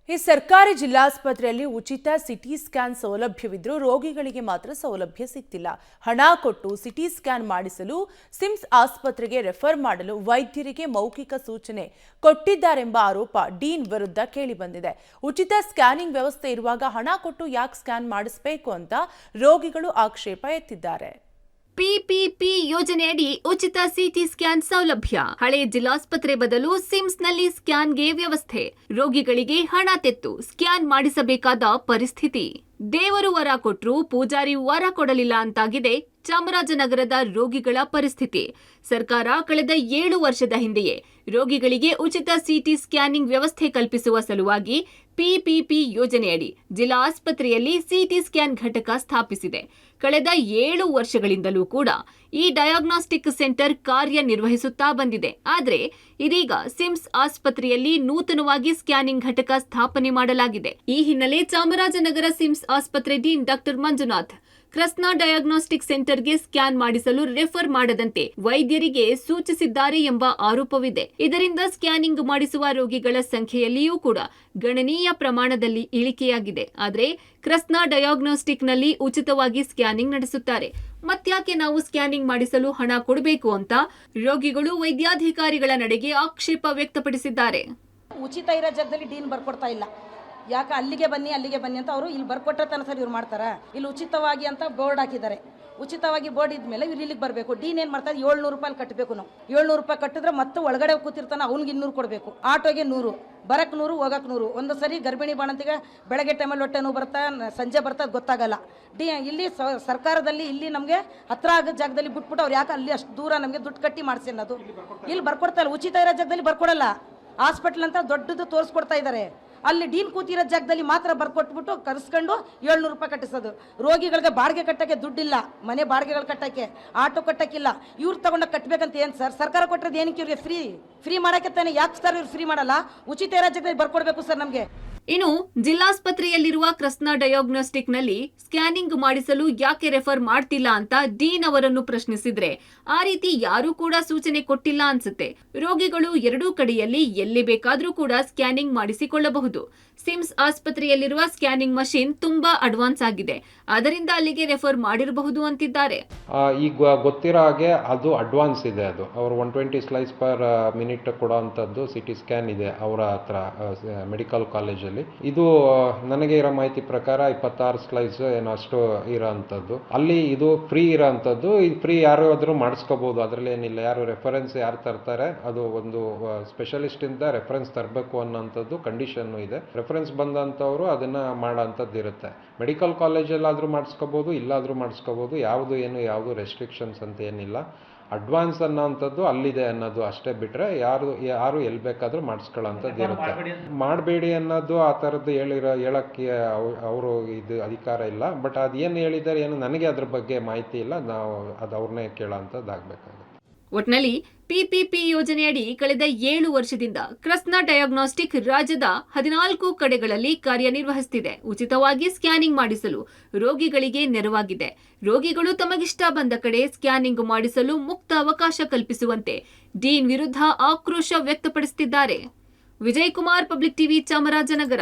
ಈ ಸರ್ಕಾರಿ ಜಿಲ್ಲಾಸ್ಪತ್ರೆಯಲ್ಲಿ ಉಚಿತ ಸಿಟಿ ಸ್ಕ್ಯಾನ್ ಸೌಲಭ್ಯವಿದ್ದರೂ ರೋಗಿಗಳಿಗೆ ಮಾತ್ರ ಸೌಲಭ್ಯ ಸಿಗ್ತಿಲ್ಲ. ಹಣ ಕೊಟ್ಟು ಸಿಟಿ ಸ್ಕ್ಯಾನ್ ಮಾಡಿಸಲು ಸಿಮ್ಸ್ ಆಸ್ಪತ್ರೆಗೆ ರೆಫರ್ ಮಾಡಲು ವೈದ್ಯರಿಗೆ ಮೌಖಿಕ ಸೂಚನೆ ಕೊಟ್ಟಿದ್ದಾರೆಂಬ ಆರೋಪ ಡೀನ್ ವಿರುದ್ಧ ಕೇಳಿಬಂದಿದೆ. ಉಚಿತ ಸ್ಕ್ಯಾನಿಂಗ್ ವ್ಯವಸ್ಥೆ ಇರುವಾಗ ಹಣ ಕೊಟ್ಟು ಯಾಕೆ ಸ್ಕ್ಯಾನ್ ಮಾಡಿಸಬೇಕು ಅಂತ ರೋಗಿಗಳು ಆಕ್ಷೇಪ ಎತ್ತಿದ್ದಾರೆ. ಪಿಪಿಪಿ ಯೋಜನೆಯಡಿ ಉಚಿತ ಸಿಟಿ ಸ್ಕ್ಯಾನ್ ಸೌಲಭ್ಯ. ಹಳೆ ಜಿಲ್ಲಾಸ್ಪತ್ರೆ ಬದಲು ಸಿಮ್ಸ್ನಲ್ಲಿ ಸ್ಕ್ಯಾನ್ಗೆ ವ್ಯವಸ್ಥೆ. ರೋಗಿಗಳಿಗೆ ಹಣ ತೆತ್ತು ಸ್ಕ್ಯಾನ್ ಮಾಡಿಸಬೇಕಾದ ಪರಿಸ್ಥಿತಿ. ದೇವರು ವರ ಕೊಟ್ರು ಪೂಜಾರಿ ವರ ಕೊಡಲಿಲ್ಲ ಅಂತಾಗಿದೆ ಚಾಮರಾಜನಗರದ ರೋಗಿಗಳ ಪರಿಸ್ಥಿತಿ. ಸರ್ಕಾರ ಕಳೆದ 7 ವರ್ಷದ ಹಿಂದೆಯೇ ರೋಗಿಗಳಿಗೆ ಉಚಿತ ಸಿಟಿ ಸ್ಕ್ಯಾನಿಂಗ್ ವ್ಯವಸ್ಥೆ ಕಲ್ಪಿಸುವ ಸಲುವಾಗಿ ಪಿಪಿಪಿ ಯೋಜನೆಯಡಿ ಜಿಲ್ಲಾ ಆಸ್ಪತ್ರೆಯಲ್ಲಿ ಸಿಟಿ ಸ್ಕ್ಯಾನ್ ಘಟಕ ಸ್ಥಾಪಿಸಿದೆ. ಕಳೆದ 7 ವರ್ಷಗಳಿಂದಲೂ ಕೂಡ ಈ ಡಯಾಗ್ನಾಸ್ಟಿಕ್ ಸೆಂಟರ್ ಕಾರ್ಯನಿರ್ವಹಿಸುತ್ತಾ ಬಂದಿದೆ. ಆದರೆ ಇದೀಗ ಸಿಮ್ಸ್ ಆಸ್ಪತ್ರೆಯಲ್ಲಿ ನೂತನವಾಗಿ ಸ್ಕ್ಯಾನಿಂಗ್ ಘಟಕ ಸ್ಥಾಪನೆ ಮಾಡಲಾಗಿದೆ. ಈ ಹಿನ್ನೆಲೆ ಚಾಮರಾಜನಗರ ಸಿಮ್ಸ್ ಆಸ್ಪತ್ರೆ dean doctor Manjunath Krishna diagnostic ಸೆಂಟರ್ಗೆ ಸ್ಕ್ಯಾನ್ ಮಾಡಿಸಲು ರೆಫರ್ ಮಾಡದಂತೆ ವೈದ್ಯರಿಗೆ ಸೂಚಿಸಿದ್ದಾರೆ ಎಂಬ ಆರೋಪವಿದೆ. ಇದರಿಂದ ಸ್ಕ್ಯಾನಿಂಗ್ ಮಾಡಿಸುವ ರೋಗಿಗಳ ಸಂಖ್ಯೆಯಲ್ಲಿಯೂ ಕೂಡ ಗಣನೀಯ ಪ್ರಮಾಣದಲ್ಲಿ ಇಳಿಕೆಯಾಗಿದೆ. ಆದರೆ ಕೃಷ್ಣ ಡಯಾಗ್ನಾಸ್ಟಿಕ್ನಲ್ಲಿ ಉಚಿತವಾಗಿ ಸ್ಕ್ಯಾನಿಂಗ್ ನಡೆಸುತ್ತಾರೆ. ಮತ್ತ್ಯಾಕೆ ನಾವು ಸ್ಕ್ಯಾನಿಂಗ್ ಮಾಡಿಸಲು ಹಣ ಕೊಡಬೇಕು ಅಂತ ರೋಗಿಗಳು ವೈದ್ಯಾಧಿಕಾರಿಗಳ ನಡೆಗೆ ಆಕ್ಷೇಪ ವ್ಯಕ್ತಪಡಿಸಿದ್ದಾರೆ. ಉಚಿತ ಇರೋ ಜಾಗದಲ್ಲಿ ಡೀನ್ ಬರ್ಕೊಡ್ತಾ ಇಲ್ಲ. ಯಾಕೆ ಅಲ್ಲಿಗೆ ಬನ್ನಿ ಅಂತ ಅವರು ಇಲ್ಲಿ ಬರ್ಕೊಟ್ರೆ ತಾನೆ ಸರ್ ಇವ್ರು ಮಾಡ್ತಾರೆ. ಇಲ್ಲಿ ಉಚಿತವಾಗಿ ಅಂತ ಬೋರ್ಡ್ ಹಾಕಿದ್ದಾರೆ. ಉಚಿತವಾಗಿ ಬೋರ್ಡ್ ಇದ್ಮೇಲೆ ಇವ್ರು ಇಲ್ಲಿಗೆ ಬರಬೇಕು. ಡೀನ್ ಏನು ಮಾಡ್ತಾರೆ, 700 ರೂಪಾಯಿ ಕಟ್ಟಬೇಕು. ನಾವು 700 ರೂಪಾಯಿ ಕಟ್ಟಿದ್ರೆ ಮತ್ತೆ ಒಳಗಡೆ ಕೂತಿರ್ತಾನೆ ಅವ್ನಿಗೆ 200 ಕೊಡಬೇಕು. ಆಟೋಗೆ 100, ಬರಕ್ಕೆ 100, ಹೋಗಕ್ಕೆ 100. ಒಂದು ಸರಿ ಗರ್ಭಿಣಿ ಬಾಣಂತಿಗೆ ಬೆಳಗ್ಗೆ ಟೈಮಲ್ಲಿ ಹೊಟ್ಟೆ ನೋವು ಬರ್ತಾ ಸಂಜೆ ಬರ್ತಾ ಗೊತ್ತಾಗಲ್ಲ. ಇಲ್ಲಿ ಸರ್ಕಾರದಲ್ಲಿ ಇಲ್ಲಿ ನಮಗೆ ಹತ್ರ ಆಗೋ ಜಾಗದಲ್ಲಿ ಬಿಟ್ಬಿಟ್ಟು ಅವ್ರು ಯಾಕೆ ಅಲ್ಲಿ ಅಷ್ಟು ದೂರ ನಮಗೆ ದುಡ್ಡು ಕಟ್ಟಿ ಮಾಡಿಸಿ ಅನ್ನೋದು. ಇಲ್ಲಿ ಬರ್ಕೊಡ್ತಾಯಿಲ್ಲ. ಉಚಿತ ಇರೋ ಜಾಗದಲ್ಲಿ ಬರ್ಕೊಡಲ್ಲ. ಹಾಸ್ಪಿಟ್ಲ್ ಅಂತ ದೊಡ್ಡದು ತೋರಿಸ್ಕೊಡ್ತಾ ಇದ್ದಾರೆ. ಅಲ್ಲಿ ಡೀನ್ ಕೂತಿರೋ ಜಾಗದಲ್ಲಿ ಮಾತ್ರ ಬರ್ಕೊಟ್ಬಿಟ್ಟು ಕರೆಸ್ಕೊಂಡು 700 ರೂಪಾಯಿ ಕಟ್ಟಿಸೋದು. ರೋಗಿಗಳಿಗೆ ಬಾಡಿಗೆ ಕಟ್ಟಕ್ಕೆ ದುಡ್ಡಿಲ್ಲ, ಮನೆ ಬಾಡಿಗೆಗಳು ಕಟ್ಟಕ್ಕೆ, ಆಟೋ ಕಟ್ಟಕ್ಕಿಲ್ಲ. ಇವ್ರು ತಗೊಂಡಾಗ ಕಟ್ಟಬೇಕಂತ ಏನು ಸರ್? ಸರ್ಕಾರ ಕೊಟ್ಟರೆ ಏನಕ್ಕೆ ಇವ್ರಿಗೆ ಫ್ರೀ ಮಾಡೋಕ್ಕೆ ತಾನೆ. ಯಾಕೆ ಸರ್ ಇವ್ರು ಫ್ರೀ ಮಾಡಲ್ಲ? ಉಚಿತ ಇರೋ ಜಾಗದಲ್ಲಿ ಬರ್ಕೊಡ್ಬೇಕು ಸರ್ ನಮಗೆ. ಇನ್ನು ಜಿಲ್ಲಾಸ್ಪತ್ರೆಯಲ್ಲಿರುವ ಕೃಷ್ಣ ಡಯಾಗ್ನಾಸ್ಟಿಕ್ನಲ್ಲಿ ಸ್ಕ್ಯಾನಿಂಗ್ ಮಾಡಿಸಲು ಯಾಕೆ ರೆಫರ್ ಮಾಡ್ತಿಲ್ಲ ಅಂತ ಡೀನ್ ಅವರನ್ನು ಪ್ರಶ್ನಿಸಿದ್ರೆ ಆ ರೀತಿ ಯಾರೂ ಕೂಡ ಸೂಚನೆ ಕೊಟ್ಟಿಲ್ಲ ಅನ್ಸುತ್ತೆ. ರೋಗಿಗಳು ಎರಡೂ ಕಡೆಯಲ್ಲಿ ಎಲ್ಲಿ ಬೇಕಾದ್ರೂ ಕೂಡ ಸ್ಕ್ಯಾನಿಂಗ್ ಮಾಡಿಸಿಕೊಳ್ಳಬಹುದು. ಸಿಮ್ಸ್ ಆಸ್ಪತ್ರೆಯಲ್ಲಿರುವ ಸ್ಕ್ಯಾನಿಂಗ್ ಮಷೀನ್ ತುಂಬಾ ಅಡ್ವಾನ್ಸ್ ಆಗಿದೆ. ಅದರಿಂದ ಅಲ್ಲಿಗೆ ರೆಫರ್ ಮಾಡಿರಬಹುದು ಅಂತಿದ್ದಾರೆ. ಈಗ ಗೊತ್ತಿರೋ ಹಾಗೆ ಅದು ಅಡ್ವಾನ್ಸ್ ಇದೆ. ಅದು ಅವರು 120 ಸ್ಲೈಸ್ ಪರ್ ಮಿನಿಟ್ ಕೊಡೋವಂಥದ್ದು ಸಿಟಿ ಸ್ಕ್ಯಾನ್ ಇದೆ ಅವರ ಹತ್ರ ಮೆಡಿಕಲ್ ಕಾಲೇಜಲ್ಲಿ. ಇದು ನನಗೆ ಇರೋ ಮಾಹಿತಿ ಪ್ರಕಾರ 26 ಸ್ಲೈಸ್ ಏನೋ ಅಷ್ಟು ಇರೋಂಥದ್ದು. ಅಲ್ಲಿ ಇದು ಫ್ರೀ ಇರೋಂಥದ್ದು. ಇದು ಫ್ರೀ ಯಾರಾದರೂ ಮಾಡಿಸ್ಕೋಬಹುದು, ಅದರಲ್ಲಿ ಏನಿಲ್ಲ. ಯಾರು ರೆಫರೆನ್ಸ್ ಯಾರು ತರ್ತಾರೆ ಅದು ಒಂದು ಸ್ಪೆಷಲಿಸ್ಟ್ ಇಂದ ರೆಫರೆನ್ಸ್ ತರಬೇಕು ಅನ್ನೋಂಥದ್ದು ಕಂಡೀಷನ್ನು ಇದೆ. ರೆಫರೆನ್ಸ್ ಬಂದಂಥವ್ರು ಅದನ್ನ ಮಾಡೋಂಥದ್ದು ಇರುತ್ತೆ. ಮೆಡಿಕಲ್ ಕಾಲೇಜಲ್ಲಾದರೂ ಮಾಡಿಸ್ಕೋಬಹುದು, ಇಲ್ಲಾದರೂ ಮಾಡಿಸ್ಕೋಬಹುದು. ಯಾವುದು ರೆಸ್ಟ್ರಿಕ್ಷನ್ಸ್ ಅಂತ ಏನಿಲ್ಲ. ಅಡ್ವಾನ್ಸ್ ಅನ್ನೋಂಥದ್ದು ಅಲ್ಲಿದೆ ಅನ್ನೋದು ಅಷ್ಟೇ ಬಿಟ್ಟರೆ ಯಾರು ಎಲ್ಲಿ ಬೇಕಾದರೂ ಮಾಡಿಸ್ಕೊಳ್ಳೋಂಥದ್ದು ಇರುತ್ತೆ. ಮಾಡಬೇಡಿ ಅನ್ನೋದು ಆ ಥರದ್ದು ಹೇಳೋಕ್ಕೆ ಅವರು ಇದು ಅಧಿಕಾರ ಇಲ್ಲ. ಬಟ್ ಅದೇನು ಹೇಳಿದ್ದಾರೆ ಏನು ನನಗೆ ಅದ್ರ ಬಗ್ಗೆ ಮಾಹಿತಿ ಇಲ್ಲ. ನಾವು ಅದು ಅವ್ರನ್ನೇ ಕೇಳೋಂಥದ್ದು ಆಗಬೇಕಾಗುತ್ತೆ. ಒಟ್ನಲ್ಲಿ ಪಿಪಿಪಿ ಯೋಜನೆಯಡಿ ಕಳೆದ 7 ವರ್ಷದಿಂದ ಕೃಷ್ಣ ಡಯಾಗ್ನಾಸ್ಟಿಕ್ ರಾಜ್ಯದ 14 ಕಡೆಗಳಲ್ಲಿ ಕಾರ್ಯನಿರ್ವಹಿಸುತ್ತಿದೆ. ಉಚಿತವಾಗಿ ಸ್ಕ್ಯಾನಿಂಗ್ ಮಾಡಿಸಲು ರೋಗಿಗಳಿಗೆ ನೆರವಾಗಿದೆ. ರೋಗಿಗಳು ತಮಗಿಷ್ಟ ಬಂದ ಕಡೆ ಸ್ಕ್ಯಾನಿಂಗ್ ಮಾಡಿಸಲು ಮುಕ್ತ ಅವಕಾಶ ಕಲ್ಪಿಸುವಂತೆ ಡೀನ್ ವಿರುದ್ಧ ಆಕ್ರೋಶ ವ್ಯಕ್ತಪಡಿಸುತ್ತಿದ್ದಾರೆ. Vijay Kumar, public TV, Chamarajanagar.